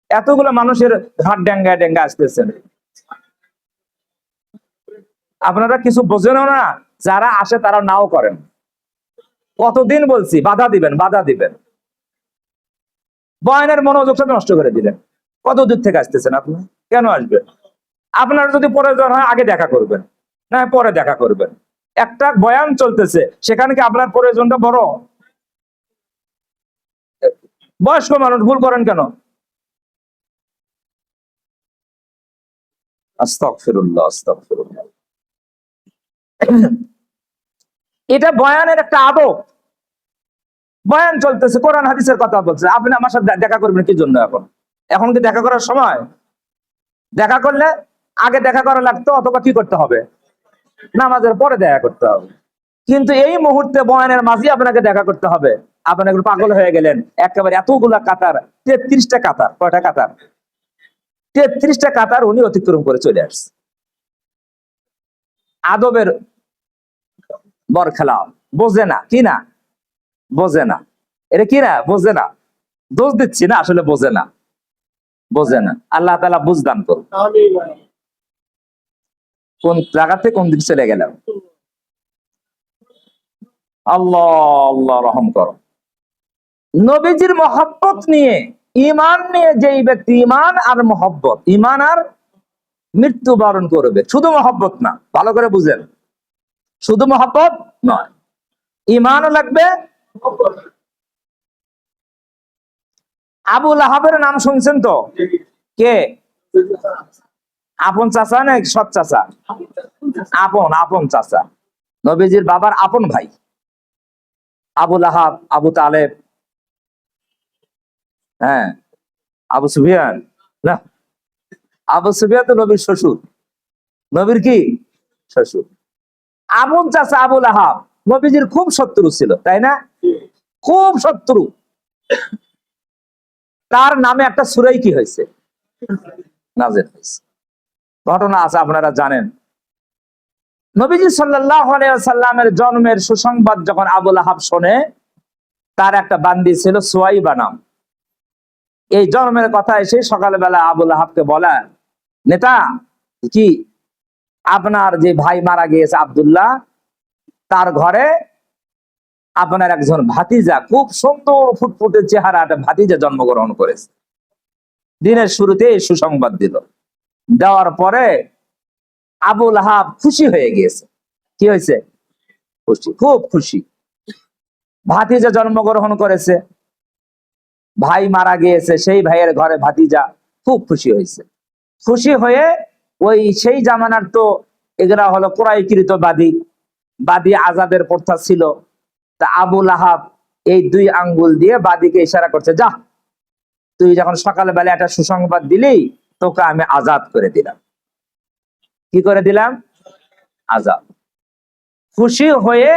এতগুলো মানুষের ঘাট ডেঙ্গা ডেঙ্গা আসতেছেন, আপনারা কিছু বোঝেনও না। যারা আসে তারা নাও করেন। কতদিন বলছি বাধা দিবেন, বাধা দিবেন। বয়ানের মনোযোগ সাথে নষ্ট করে দিলেন। কত দূর থেকে আসতেছেন আপনি? কেন আসবেন? আপনার যদি প্রয়োজন হয় আগে দেখা করবেন, না পরে দেখা করবেন। একটা বয়ান চলতেছে, সেখানে কি আপনার প্রয়োজনটা বড়? বয়স্ক মানুষ ভুল করেন কেন? আস্তাগফিরুল্লাহ, আস্তাগফিরুল্লাহ। এটা বয়ানের একটা আদব। বয়ান চলতেছে, কোরআন হাদিসের কথা বলছে, আপনি আমার সাথে দেখা করবেন কি জন্য? এখন এখন কি দেখা করার সময়? দেখা করলে আগে দেখা করা লাগতো, অথবা কি করতে হবে? নামাজের পরে দেখা করতে হবে। কিন্তু এই মুহূর্তে বয়ানের মাঝে আপনাকে দেখা করতে হবে। আপনি এগুলো পাগল হয়ে গেলেন, একেবারে এতগুলা কাতার, 33টা কাতার। কয়টা কাতার? 33টা কাতার উনি অতিক্রম করে চলে আসছে। আদবের বরখেলাপ। বোঝে না কি না? বোঝে না। এটা কি না? বোঝে না। দোষ দিচ্ছি না, আসলে বোঝে না, বোঝে না। আল্লাহ তাআলা বুঝদান করুন। কোন জায়গাতে কোন দিক চলে গেলাম? আল্লাহ, আল্লাহ রহম করো। নবীজির মহব্বত নিয়ে, ঈমান নিয়ে যেই ব্যক্তি ঈমান আর মহব্বত, ঈমান আর মৃত্যুবরণ করবে, শুধু মহব্বত না, ভালো করে বুঝেন, শুধু মহব্বত নয়, ঈমানও লাগবে। আবু লাহাবের নাম শুনছেন তো? কে? আপন চাচা না সৎ চাচা? আপন, আপন চাচা, নবীজির বাবার আপন ভাই। আবু লাহাব, আবু তালেব, হ্যাঁ, আবু সুফিয়ান না, আবু সুফিয়ান তো নবীর শ্বশুর। নবীর কি শ্বশুর? আপন চাচা আবু লাহাব নবীজির খুব শত্রু ছিল, তাই না? খুব শত্রু। তার নামে একটা সূরাই কি হয়েছে? নাযিল হয়েছে। ঘটনা আছে, আপনারা জানেন। নবীজি সাল্লাল্লাহু আলাইহি ওয়াসাল্লামের জন্মের সুসংবাদ যখন আবু লাহাব শোনে, তার একটা বান্দি ছিল সুয়াইবা নাম। এই জন্মের কথা এসে সকালবেলা আবু লাহাবকে বলে, নেতা কি আপনার যে ভাই মারা গিয়েছে আব্দুল্লাহ, তার ঘরে আপনার একজন ভাতিজা, খুব সুন্দর ফুটফুটে চেহারা একটা ভাতিজা জন্মগ্রহণ করেছে। দিনের শুরুতে এই সুসংবাদ দিল। দেওয়ার পরে আবু লাহাব খুশি হয়ে গিয়েছে। কি হয়েছে? খুশি, খুব খুশি। ভাতিজা জন্মগ্রহণ করেছে, ভাই মারা গিয়েছে, সেই ভাইয়ের ঘরে ভাতিজা, খুব খুশি হয়েছে। খুশি হয়ে ওই সেই জামানার তো এগুলা হলো ক্রয়কৃত বাদী, বাদী আজাদের প্রথা ছিল। তা আবু লাহাব এই 2 আঙ্গুল দিয়ে বাদীকে ইশারা করছে, যা তুই যখন সকালবেলা একটা সুসংবাদ দিলি, তোকে আমি আজাদ করে দিলাম। কি করে দিলাম? আজাদ। খুশি হয়ে,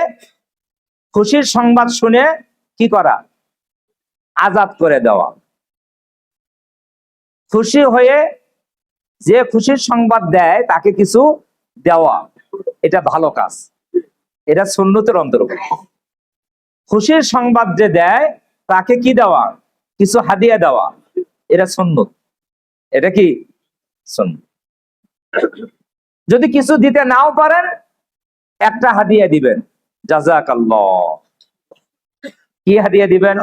খুশির সংবাদ শুনে কি করা? আজাদ করে দেওয়া। খুশি হয়ে যে খুশির সংবাদ দেয় তাকে কিছু দেওয়া, এটা ভালো কাজ, এটা সুন্নতের অন্তর্গত। খুশির সংবাদ যে দেয় তাকে কি দেওয়া? কিছু হাদিয়া দেওয়া, এটা সুন্নত। এটা কি সুন্নত। যদি কিছু দিতে নাও পারেন, একটা হাদিয়া দিবেন, জাযাকাল্লাহ। কি হাদিয়া দিবেন?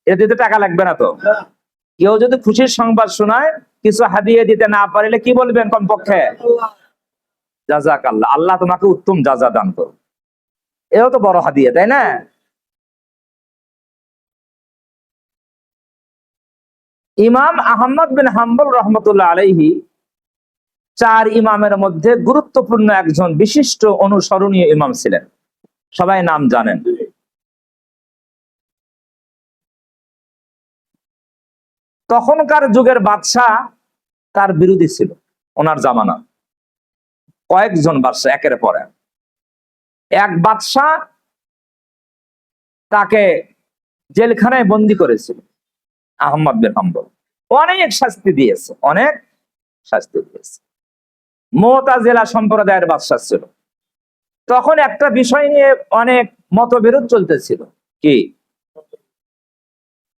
এতে তো টাকা লাগবে না তো। কেউ যদি খুশির সংবাদ শোনায়, কিছু হাদিয়া দিতে না পারলে কি বলবেন? কমপক্ষে জাযাকাল্লাহ, আল্লাহ তোমাকে উত্তম জাযা দান করুন। এও তো বড় হাদিয়া, তাই না? ইমাম আহমদ বিন হাম্বল রহমতুল্লাহ আলাইহি 4 ইমামের মধ্যে গুরুত্বপূর্ণ একজন বিশিষ্ট অনুসরণীয় ইমাম ছিলেন, সবাই নাম জানেন। তখনকার যুগের বাদশাহ তার বিরোধী ছিল, ওনার জামানা কয়েকজন বাদশাহ একের পর এক। এক বাদশাহ তাকে জেলখানায় বন্দি করেছিল আহমদ বিন হাম্বল, অনেক শাস্তি দিয়েছে, অনেক শাস্তি দিয়েছে। মুতাজিলা সম্প্রদায়ের বাদশাহ ছিল। তখন একটা বিষয় নিয়ে অনেক মতবিরোধ চলতেছিল, কি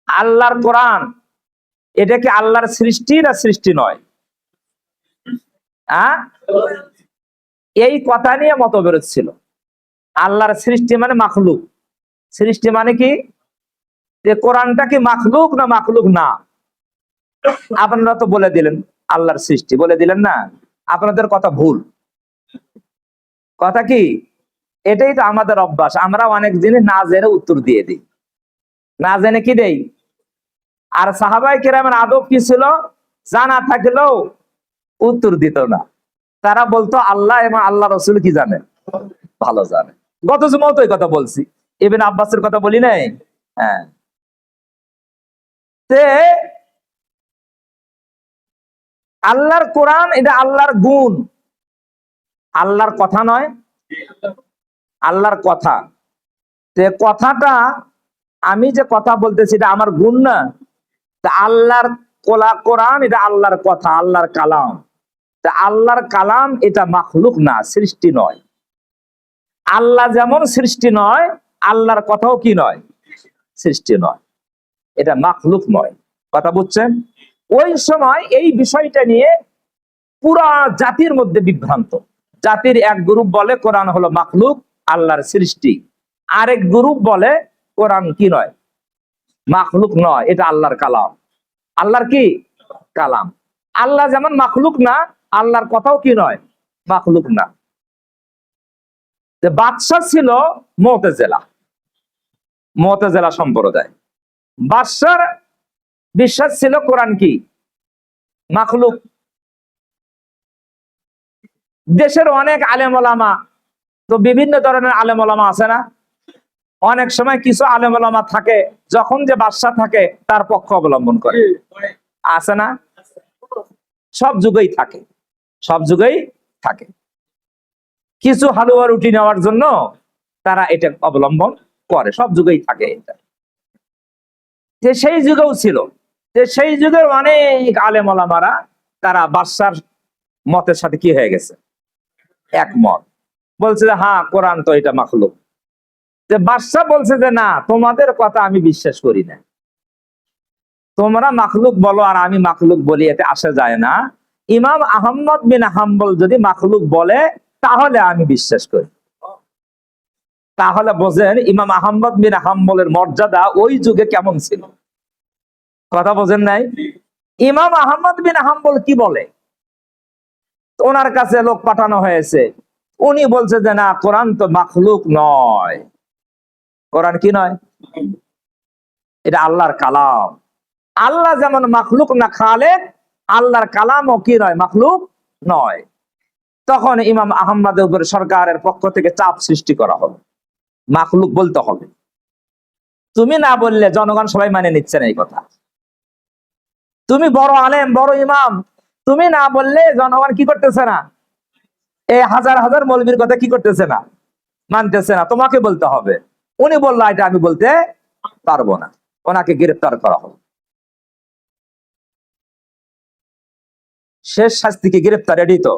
আল্লাহর কোরআন এটা কি আল্লাহর সৃষ্টি না সৃষ্টি নয়? এই কথা নিয়ে মতবিরোধ ছিল। আল্লাহর সৃষ্টি মানে মাখলুক, সৃষ্টি মানে কি, যে কোরআনটা কি মাখলুক না মাখলুক না? আপনারা তো বলে দিলেন আল্লাহর সৃষ্টি, বলে দিলেন না? আপনাদের কথা ভুল। কথা কি? এটাই তো আমাদের অভ্যাস, আমরা অনেক জিনিস না জেনে উত্তর দিয়ে দিই, না জেনে কি দেই। আর সাহাবায়ে কেরামের আদব কি ছিল? জানা থাকলেও উত্তর দিত না। তারা বলতো আল্লাহ এবং আল্লাহ রসুল কি জানে, ভালো জানে। গত জুমাও তো এই কথা বলছি, ইবনে আব্বাসের কথা বলি নাই? হ্যাঁ। তে আল্লাহর কোরআন এটা আল্লাহর গুণ, আল্লাহর কথা নয়, আল্লাহর কথা। তে কথাটা, আমি যে কথা বলতেছি এটা আমার গুণ না। তা আল্লাহর কোরআন এটা আল্লাহর কথা, আল্লাহর কালাম। তা আল্লাহর কালাম এটা মাখলুক না, সৃষ্টি নয়। আল্লাহ যেমন সৃষ্টি নয়, আল্লাহর কথাও কি নয়, সৃষ্টি নয়, এটা মাখলুক নয়। কথা বুঝছেন? ওই সময় এই বিষয়টা নিয়ে পুরা জাতির মধ্যে বিভ্রান্ত। জাতির এক গ্রুপ বলে কোরআন হলো মাখলুক, আল্লাহর সৃষ্টি। আরেক গ্রুপ বলে কোরআন কি নয়, মাখলুক নয়, এটা আল্লাহর কালাম। আল্লাহর কি কালাম। আল্লাহ যেমন মাখলুক না, আল্লাহর কথাও কি নয়, মাখলুক না। বাদশাহ ছিল মুতাজিলা, মুতাজিলা সম্প্রদায়। বাদশার বিশ্বাস ছিল কোরআন কি মাখলুক। দেশের অনেক আলেম ওলামা, তো বিভিন্ন ধরনের আলেম ওলামা আছে না? অনেক সময় কিছু আলেম ওলামা থাকে, যখন যে বাদশা থাকে তার পক্ষ অবলম্বন করে, আছে না? সব যুগেই থাকে, সব যুগেই থাকে। কিছু হালুয়া রুটি নেওয়ার জন্য তারা এটা অবলম্বন করে, সব যুগেই থাকে এটা। যে সেই যুগেও ছিল, যে সেই যুগের অনেক আলেম ওলামারা তারা বাদশার মতের সাথে কি হয়ে গেছে, একমত। বলছে যে হ্যাঁ কোরআন তো এটা মাখলুক। যে বাদশা বলছে যে না, তোমাদের কথা আমি বিশ্বাস করি না, তোমরা মাখলুক বলো আর আমি মাখলুক বলি, এতে আসা যায় না। ইমাম আহমদ বিন হাম্বল যদি মাখলুক বলে তাহলে আমি বিশ্বাস করি। তাহলে বোঝেন ইমাম আহমদ বিন হাম্বলের মর্যাদা ওই যুগে কেমন ছিল। কথা বোঝেন নাই? ইমাম আহমদ বিন হাম্বল কি বলে, ওনার কাছে লোক পাঠানো হয়েছে, উনি বলছে যে না, কোরআন তো মাখলুক নয়। কোরআন কি নয়? এটা আল্লাহর কালাম। আল্লাহ যেমন মাখলুক না খালেক, আল্লাহর কালামও কি নয়, মাখলুক নয়। তখন ইমাম আহমদের উপর সরকারের পক্ষ থেকে চাপ সৃষ্টি করা হবে, মাখলুক বলতে হবে। তুমি না বললে জনগণ সবাই মানে নিচ্ছে না এই কথা। তুমি বড় আলেম, বড় ইমাম, তুমি না বললে জনগণ কি করতেছে না, এই হাজার হাজার মৌলবীর কথা কি করতেছে না, মানতেছে না, তোমাকে বলতে হবে। উনি বললো এটা আমি বলতে পারবো না, ওনাকে গ্রেফতার করা হবে। শেষ শাস্তি কি গ্রেফতার? এটি তো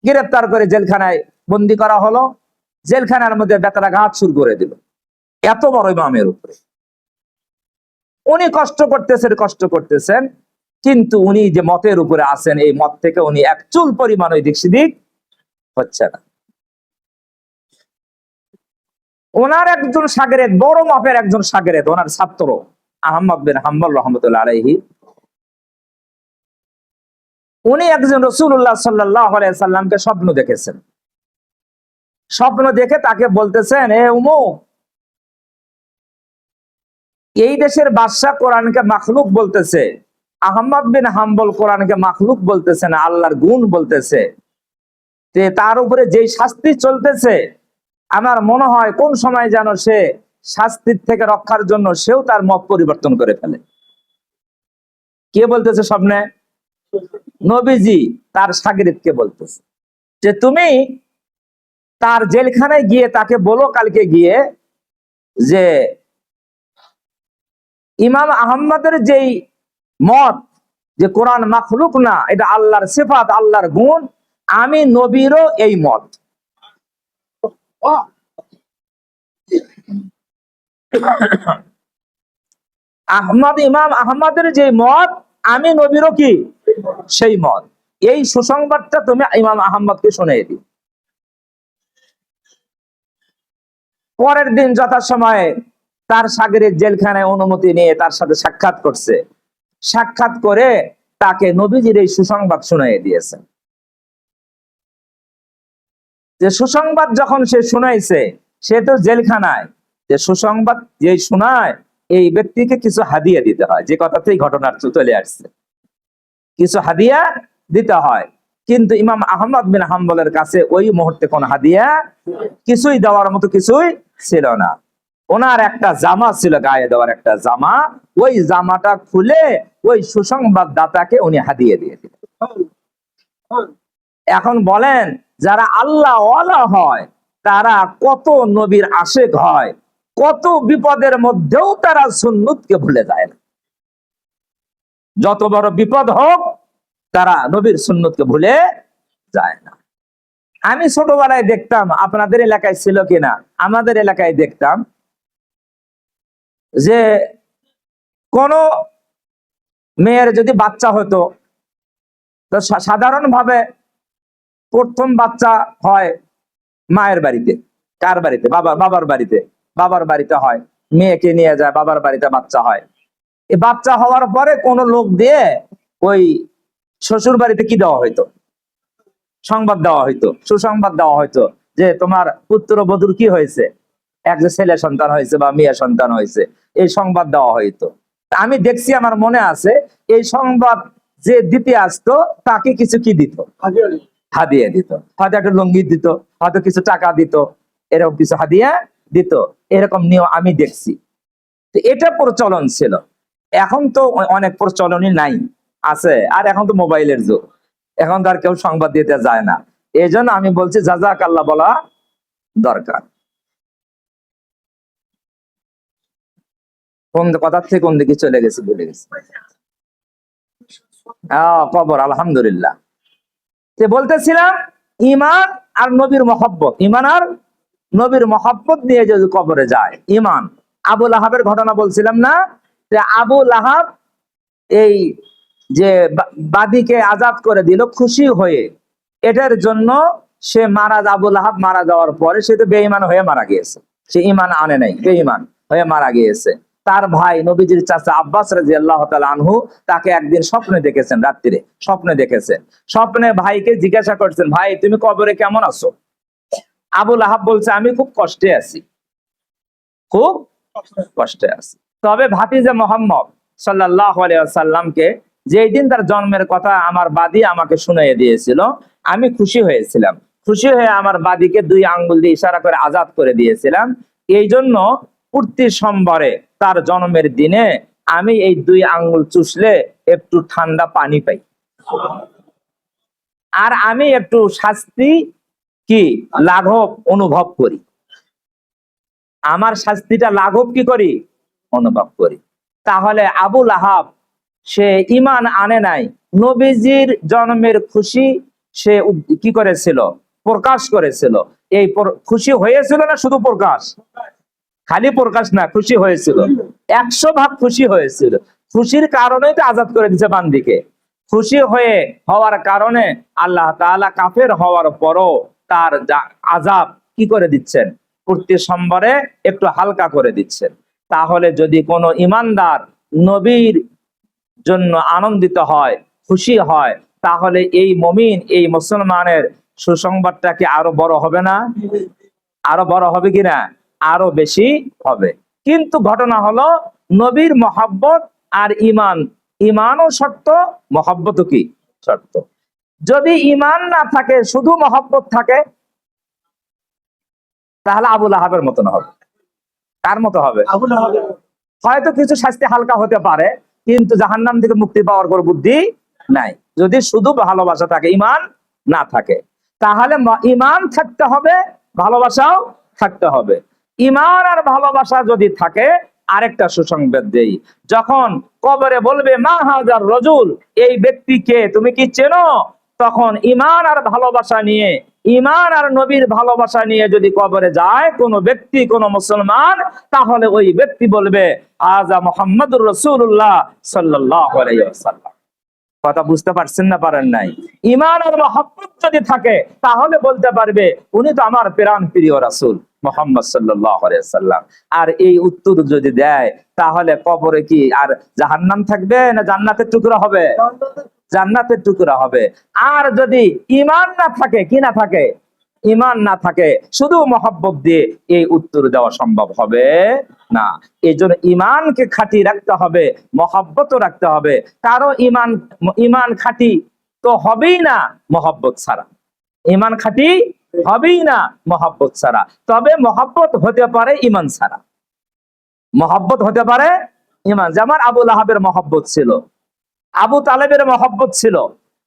গ্রেফতার করে জেলখানায় বন্দি করা হলো। জেলখানার মধ্যে বেতারাঘাত শুরু করে দিল এত বড় ইমামের উপরে। উনি কষ্ট করতেছেন, কিন্তু উনি যে মতের উপরে আছেন, এই মত থেকে উনি এক চুল পরিমাণ ওই দিক সেদিক হচ্ছে না। ওনার একজন শাগরেদ, বড় মাপের একজন শাগরেদ, ওনার ছাত্র আহমদ বিন হাম্বল রহমতুল্লাহ আলাইহি, উনি একজন রাসূলুল্লাহ সাল্লাল্লাহু আলাইহি সাল্লামকে স্বপ্ন দেখেছেন। স্বপ্ন দেখে তাকে বলতেছেন, এ উমুক, এই দেশের বাদশা কোরআনকে মাখলুক বলতেছে, আহমদ বিন হাম্বল কোরআনকে মাখলুক বলতেছে না, আল্লাহর গুণ বলতেছে। তার উপরে যেই শাস্তি চলতেছে, আমার মনে হয় কোন সময় যেন সে শাস্তির থেকে রক্ষার জন্য সেও তার মত পরিবর্তন করে ফেলে। কে বলতেছে স্বপ্নে? নবীজি তার শাগিরকে বলতেছে যে তুমি তার জেলখানায় গিয়ে তাকে বলো কালকে গিয়ে যে ইমাম আহমদের যেই মত যে কোরআন মাখলুক না, এটা আল্লাহর সিফাত, আল্লাহর গুণ, আমি নবীরও এই মত। ইমাম আহমদের যে মত, আমি নবীরও কি সেই মত। এই সুসংবাদটা তুমি ইমাম আহমদকে শুনিয়ে দিও। পরের দিন যথাসময়ে তার শাগিরের জেলখানায় অনুমতি নিয়ে তার সাথে সাক্ষাৎ করছে। সাক্ষাৎ করে তাকে নবীজির এই সুসংবাদ শুনিয়ে দিয়েছেন। যে সুসংবাদ যখন সে শুনাইছে, সে তো জেলখানায়, যে সুসংবাদ যে শোনায় এই ব্যক্তিকে কিছু হাদিয়া দিতে হয়, যে কথাতেই ঘটনার চলে আসছে, কিছু হাদিয়া দিতে হয়। কিন্তু ইমাম আহমদ বিন হাম্বলের কাছে ওই মুহূর্তে কোন হাদিয়া কিছুই দেওয়ার মতো কিছুই ছিল না। ওনার একটা জামা ছিল, গায়ে দেওয়ার একটা জামা, ওই জামাটা খুলে ওই সুসংবাদ দাতাকে উনি হাদিয়া দিয়ে দিলেন। এখন বলেন, যারা আল্লাহ ওয়ালা হয় তারা কত নবীর আশেক হয়, কত বিপদের মধ্যেও তারা সুন্নতকে ভুলে যায় না। যত বড় বিপদ হোক তারা নবীর সুন্নতকে ভুলে যায় না। আমি ছোটবেলায় দেখতাম, আপনাদের এলাকায় ছিল কিনা, আমাদের এলাকায় দেখতাম যে কোন মেয়ের যদি বাচ্চা হতো, তো সাধারণভাবে প্রথম বাচ্চা হয় মায়ের বাড়িতে। কার বাড়িতে? বাবার বাড়িতে। বাবার বাড়িতে হয়, মেয়েকে নিয়ে যায় বাবার বাড়িতে, বাচ্চা হয়। এই বাচ্চা হওয়ার পরে কোন লোক দিয়ে ওই শ্বশুর বাড়িতে কি দেওয়া হইতো? সংবাদ দেওয়া হইতো, সুসংবাদ দেওয়া হইতো যে তোমার পুত্র বধূর কি হয়েছে, এক যে ছেলে সন্তান হয়েছে বা মেয়ে সন্তান হয়েছে, এই সংবাদ দেওয়া হইতো। আমি দেখছি, আমার মনে আছে, এই সংবাদ যে দিতে আসতো তাকে কিছু কি দিত? হাদিয়া দিত। হয়তো একটা লুঙ্গি দিত, হয়তো কিছু টাকা দিত, এরকম কিছু হাদিয়া দিত। এরকম নিয়ম আমি দেখছি। এটা প্রচলন ছিল। এখন তো অনেক প্রচলনই নাই, আছে। আর এখন তো মোবাইলের যুগ, এখন তো আর কেউ সংবাদ দিতে যায় না। এই জন্য আমি বলছি জাযাকাল্লাহ বলা দরকার। কোন কথা থেকে কোন দিকে চলে গেছে ভুলে গেছি। কবর, আলহামদুলিল্লাহ। বলতেছিলাম ইমান আর নবীর মহব্বত, ইমান আর নবীর মহব্বত নিয়ে যদি কবরে যায় ইমান। আবু লাহাবের ঘটনা বলছিলাম না, যে আবু লাহাব এই যে বাদীকে আজাদ করে দিল খুশি হয়ে, এটার জন্য সে আবু লাহাব মারা যাওয়ার পরে সে তো বেঈমান হয়ে মারা গিয়েছে, সে ইমান আনে নাই, বেঈমান হয়ে মারা গিয়েছে। তার ভাই নবীজির চাচা আব্বাস রাদিয়াল্লাহু তাআলা আনহু তাকে একদিন স্বপ্নে দেখেছেন, রাত্রিরে স্বপ্নে দেখেছেন। স্বপ্নে ভাইকে জিজ্ঞাসা করছেন, ভাই তুমি কবরে কেমন আছো? আবু লাহাব বলছে, আমি খুব কষ্টে আছি, খুব কষ্টে আছি। তবে ভাতিজা মুহাম্মদ সাল্লাল্লাহু আলাইহি ওয়াসাল্লামকে যেই দিন তার জন্মের কথা আমার বাদী আমাকে শুনিয়ে দিয়েছিল, আমি খুশি হয়েছিলাম। খুশি হয়ে আমার বাদীকে 2 আঙ্গুল দিয়ে ইশারা করে আজাদ করে দিয়েছিলাম। এই জন্য প্রতি সোমবারে তার জন্মের দিনে আমি এই 2 আঙ্গুল চুষলে একটু ঠান্ডা পানি পাই, আর আমি একটু শাস্তি কি লাঘব অনুভব করি, আমার শাস্তিটা লাঘব কি করি অনুভব করি। তাহলে আবু লাহাব সে ইমান আনে নাই, নবীজির জন্মের খুশি সে কি করেছিল প্রকাশ করেছিল। এই খুশি হয়েছিল না শুধু প্রকাশ, খালি প্রকাশ না, খুশি হয়েছিল, 100 ভাগ খুশি হয়েছিল। খুশির কারণেই তো আজাদ করে দিচ্ছে বান্দিকে। খুশি হওয়ার কারণে আল্লাহ তাআলা কাফের হওয়ার পরও তার আজাব কি করে দিচ্ছেন, প্রতি সোমবারে একটু হালকা করে দিচ্ছেন। তাহলে যদি কোনো ইমানদার নবীর জন্য আনন্দিত হয়, খুশি হয়, তাহলে এই মুমিন, এই মুসলমানের সুসংবাদটা কি আরো বড় হবে না? আরো বড় হবে কিনা? আরো বেশি হবে। কিন্তু ঘটনা হলো নবীর মহব্বত আর ইমান, ইমানও শর্ত, মহব্বতও কি শর্ত। যদি ইমান না থাকে, শুধু মহব্বত থাকে, তাহলে আবু লাহাবের মতন হবে। কার মতো হবে? আবু লাহাবের। হয়তো কিছু শাস্তি হালকা হতে পারে, কিন্তু জাহান্নাম থেকে মুক্তি পাওয়ার কোনো বুদ্ধি নাই। যদি শুধু ভালোবাসা থাকে, ইমান না থাকে, তাহলে ইমান থাকতে হবে, ভালোবাসাও থাকতে হবে। ইমান আর ভালোবাসা যদি থাকে, আরেকটা সুসংবাদ দেই, যখন কবরে বলবে মা হাজার রজুল, এই ব্যক্তিকে তুমি কি চেনো? তখন ইমান আর ভালোবাসা নিয়ে, ইমান আর নবীর ভালোবাসা নিয়ে যদি কবরে যায় কোন ব্যক্তি, কোন মুসলমান, তাহলে ওই ব্যক্তি বলবে আযা মুহাম্মাদুর রাসূলুল্লাহ সাল্লাল্লাহু আলাইহি ওয়াসাল্লাম। কথা বুঝতে পারছেন না পারেন নাই? ইমান আর মহব্বত যদি থাকে, তাহলে বলতে পারবে উনি তো আমার প্রাণ প্রিয় রাসূল মুহাম্মদ সাল্লাল্লাহু আলাইহি ওয়াসাল্লাম। আর এই উত্তর যদি দেয়, তাহলে কবরে কি আর জাহান্নাম থাকবে না জান্নাতের টুকরা হবে? জান্নাতের টুকরা হবে। আর যদি ইমান না থাকে, কি না থাকে? ইমান না থাকে, শুধু মহব্বত দিয়ে এই উত্তর দেওয়া সম্ভব হবে না। এই জন্য ইমানকে খাঁটি রাখতে হবে, মহব্বতও রাখতে হবে। কারো ইমান খাঁটি তো হবেই না মহব্বত ছাড়া, ইমান খাঁটি হবেই না মহব্বত ছাড়া। তবে মহব্বত হতে পারে ইমান ছাড়া, মহব্বত হতে পারে ইমান। যেমন আবু লাহাবের মহব্বত ছিল, আবু তালেবের মহব্বত ছিল।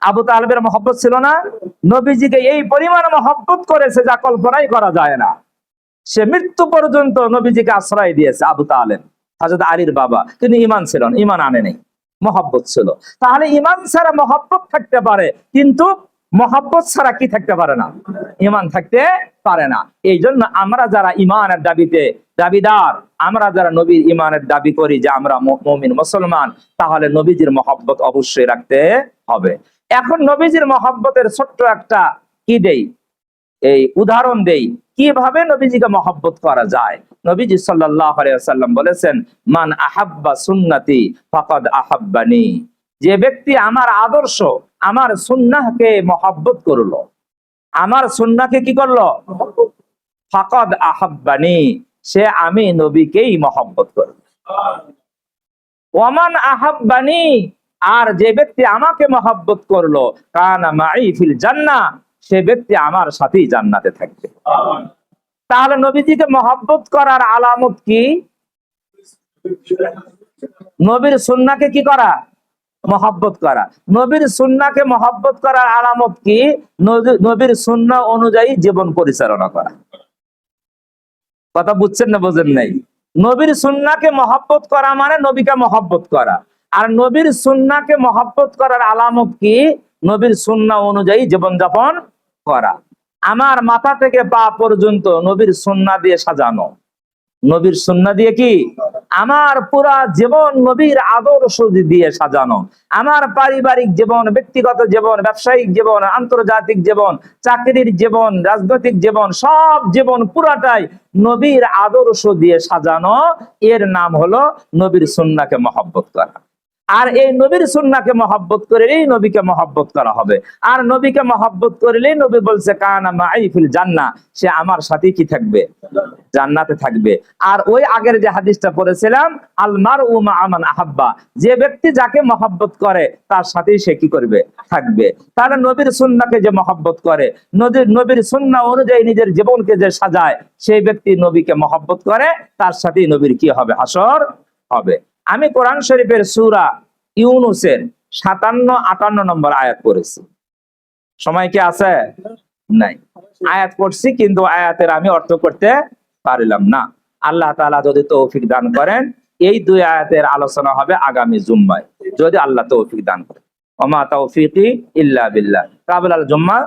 আবু তালেবের মহব্বত ছিল না? নবীজিকে এই পরিমাণ মহব্বত করেছে যা কল্পনাই করা যায় না। সে মৃত্যু পর্যন্ত নবীজিকে আশ্রয় দিয়েছে আবু তালেব, হযরত আলীর বাবা। কিন্তু ইমান ছিল না, ইমান আনে নেই, মহব্বত ছিল। তাহলে ইমান ছাড়া মহব্বত থাকতে পারে, কিন্তু মহব্বত ছাড়া কি থাকতে পারে না? ইমান থাকতে পারে না। এই জন্য আমরা যারা ইমানের দাবিদার, আমরা যারা নবীর ইমানের দাবি করি যে আমরা মুমিন মুসলমান, তাহলে নবীজির মহব্বত অবশ্যই রাখতে হবে। এখন নবীজির মহব্বতের ছোট্ট একটা কি দেই, এই উদাহরণ দেই, কিভাবে নবীজিকে মহব্বত করা যায়। নবীজি সাল্লাল্লাহু আলাইহি ওয়াসাল্লাম বলেছেন, মান আহাব্বা সুন্নতি ফাকাদ আহাব্বানি। যে ব্যক্তি আমার আদর্শ, আমার সুন্নাহকে মহব্বত করলো, আমার সুন্নাহকে কি করলো? ফাকাদ আহাব্বানি, সে আমি নবীকেই মহব্বত করবে। ওমান আহাব্বানি, আর যে ব্যক্তি আমাকে মহব্বত করলো, কানা মাই ফিল জান্নাহ, সে ব্যক্তি আমার সাথেই জান্নাতে থাকবে। তাহলে নবীজিকে মহব্বত করার আলামত কি? নবীর সুন্নাহকে কি করা? মহব্বত করা। নবীর সুন্নাহকে মহব্বত করার আলামত কি? নবীর সুন্নাহ অনুযায়ী জীবন পরিচালনা করা। কথা বুঝছেন না বোঝেন নাই? নবীর সুন্নাহকে মহব্বত করা মানে নবীকে মহব্বত করা। আর নবীর সুন্নাহকে মহব্বত করার আলামত কি? নবীর সুন্নাহ অনুযায়ী জীবনযাপন করা। আমার মাথা থেকে পা পর্যন্ত নবীর সুন্নাহ দিয়ে সাজানো। নবীর সুন্নাহ দিয়ে কি? আমার পুরা জীবন নবীর আদর্শ দিয়ে সাজানো। আমার পারিবারিক জীবন, ব্যক্তিগত জীবন, ব্যবসায়িক জীবন, আন্তর্জাতিক জীবন, চাকরির জীবন, রাজনৈতিক জীবন, সব জীবন পুরাটাই নবীর আদর্শ দিয়ে সাজানো। এর নাম হলো নবীর সুন্নাহকে মহব্বত করা। আর এই নবীর সুন্নাহকে মহব্বত করলেই নবীকে মহব্বত করা হবে। আর নবীকে মহব্বত করলেই নবী বলছে কানা মাই ফিল জান্নাহ, সে আমার সাথে কি থাকবে? জান্নাতে থাকবে। আর ওই আগের যে হাদিসটা পড়েছিলাম, আল মারউ মা মান আহাব্বা, যে ব্যক্তি যাকে মহব্বত করে তার সাথেই সে কি করবে? থাকবে। তাহলে নবীর সুন্নাহকে যে মহব্বত করে, নবীর সুন্নাহ অনুযায়ী নিজের জীবনকে যে সাজায়, সেই ব্যক্তি নবীকে মহব্বত করে, তার সাথেই নবীর কি হবে? হাসর হবে। আমি কোরআন শরীফের সূরা ইউনূসের 57-58 নম্বর আয়াত পড়েছি। সময় কি আছে? নাই। আয়াত পড়ছি, কিন্তু আয়াতের আমি অর্থ করতে পারলাম না। আল্লাহ তাআলা যদি তৌফিক দান করেন, এই দুই আয়াতের আলোচনা হবে আগামী জুম্মায়, যদি আল্লাহ তৌফিক দান করেন। ওমা তাওফিকি ইল্লা বিল্লাহ। কাবিল আল জুম্মা।